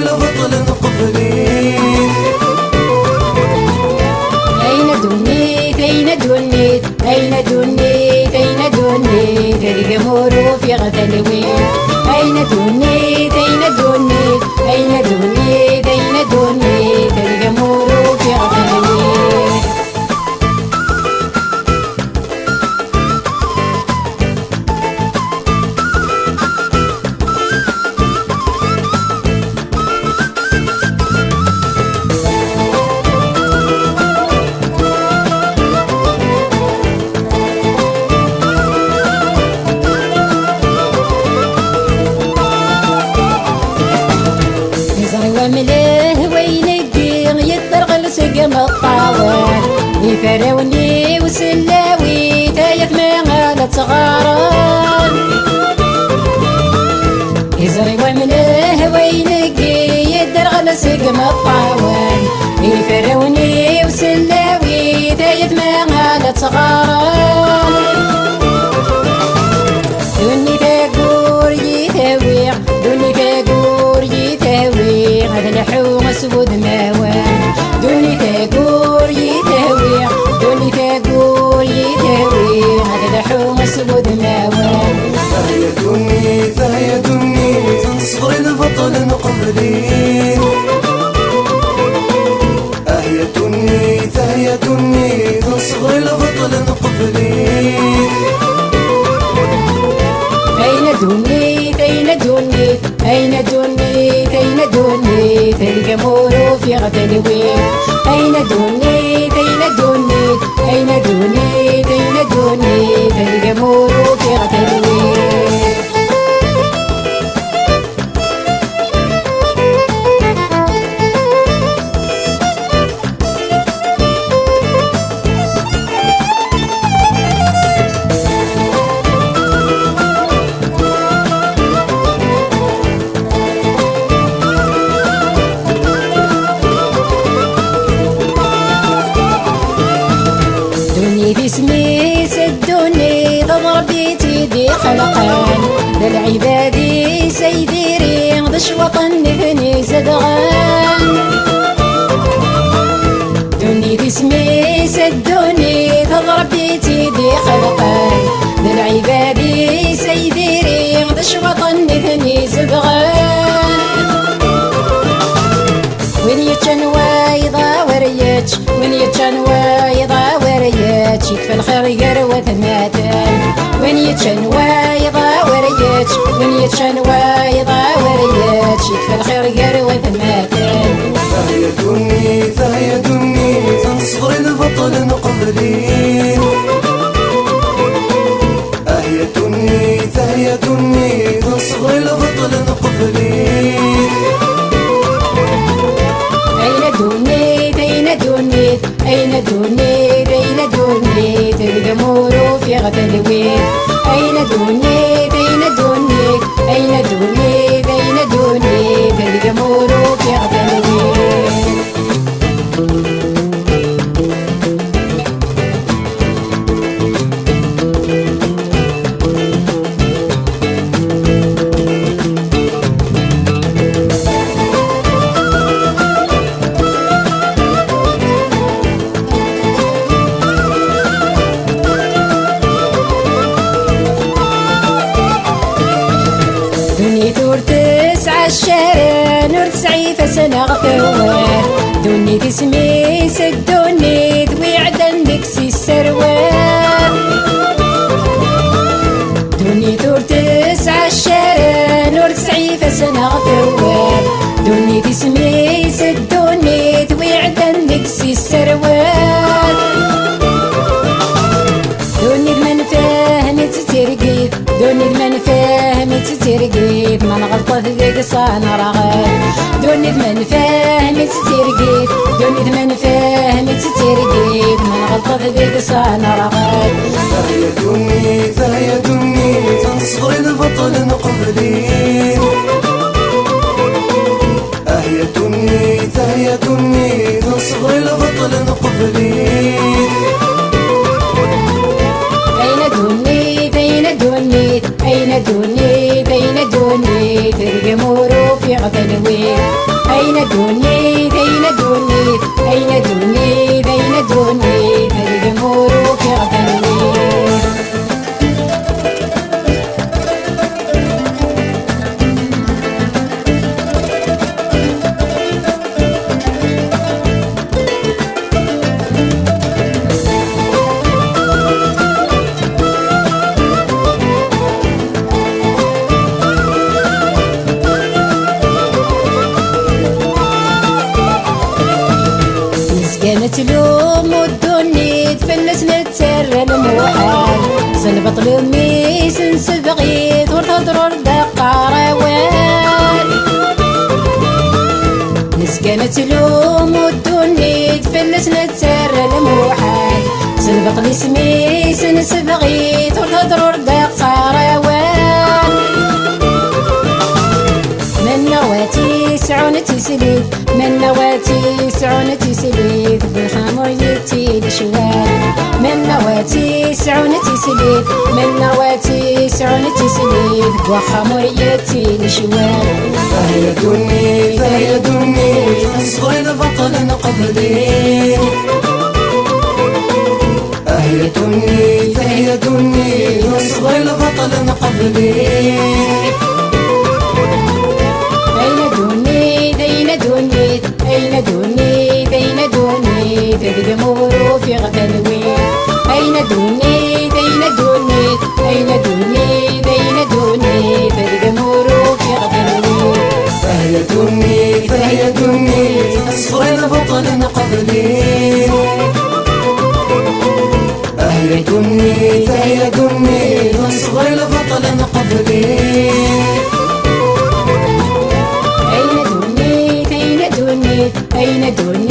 البطل مقبلين. أين دنيت أين دنيت أين دنيت أين دنيت الجمهور في غتلوين. أين دنيت أين دنيت أين دنيت أين دنيت الجمهور في غتلوين. ومليه وينقي يترغل سقم الطاوات يفروني وسلاوي تايت مغالة صغاران. يزري ومليه وينقي يترغل سقم الطاوات يفروني وسلاوي تايت مغالة صغاران. دوني تاقور يتاويع دوني تاقور يتاويع هذا الحوم اسود موان. دوني تاقور يتاويع دوني تاقور يتاويع هذا الحوم اسود موان. فهي دوني فهي دوني تنصغر البطل مقبلين. هي دوني فهي دوني تنصغر البطل مقبلين. أين دنيت أين دنيت أين دنيت أين دنيت الجمهور في غتلوين. أين دنيت أين دنيت أين دنيت أين دنيت الجمهور في غتلوين. باسمي سدوني تضرب بيتي خلقان للعبادي سيديري غدش وطن نبني زدغان. دوني باسمي سدوني تضرب بيتي خلقان للعبادي سيديري غدش وطن نبني زدغان. وين يتشن وايضا وريتش وين يتشن وايضا وريتش يكفى الخير يروى ثماتان. وين يتشن وايضا وريتش وين يتشن وايضا وريتش يكفى الخير يروى ثماتان. فهي دوني فهي دوني تنصغر البطل مقبلين. هي دوني فهي دوني تنصغر البطل مقبلين. أين دنيت أين دنيت أين دنيت أين دنيت الجمهور في غتلوين. أين دنيت أين دنيت أين دنيت أين دنيت الجمهور في غتلوين. الشارع نور تسعي فسنة غفوار. دوني تسمي سدوني ذوي عدن دكسي السروار. دوني تور تسعى الشارع نور تسعي فسنة غفوار. دوني تسمي سدوني ذوي عدن دكسي السروار. دوني من فهمت ترقيت دوني من فهمت ترقيت ما نغلطت ذيك صانا رغد. دوني من فهمت ترقيت دوني من فهمت ترقيت ما نغلطت ذيك صانا رغد. فهي دوني فهي دوني تنصغر البطل مقبلين. هي دوني فهي دوني تنصغر البطل مقبلين. أين دنيت أين دنيت أين دنيت أين دنيت الجمهور في غتلوين. أين دوني أين دوني أين دوني أين دوني الجمهور في غدني كانت لوم ودوني تفلس نتسر الموحال سنبط لميس نسبغيت ونهضروا الدقة روان ناس كانت لوم ودوني تفلس نتسر الموحال سنبط لسميس نسبغيت ونهضروا الدقة روان من نواتي سعون تسليد من نواتي سعون تسليد بالخمر يتي لشوال من نواتي سعون تسليد من نواتي سعون تسليد بالخمر يتي لشوال فهي دني فهي دني اصغر البطل نقبلي هي دني فهي دني اصغر البطل نقبلي أين دوني أين دوني أين دوني أين دوني الجمهور في غدنوي أين دوني أين دوني أين دوني أين دوني الجمهور في غدنوي فهي دني فهي دني اصغر البطل نقبلي هي دني فهي دني اصغر البطل نقبلي أين دوني أين دوني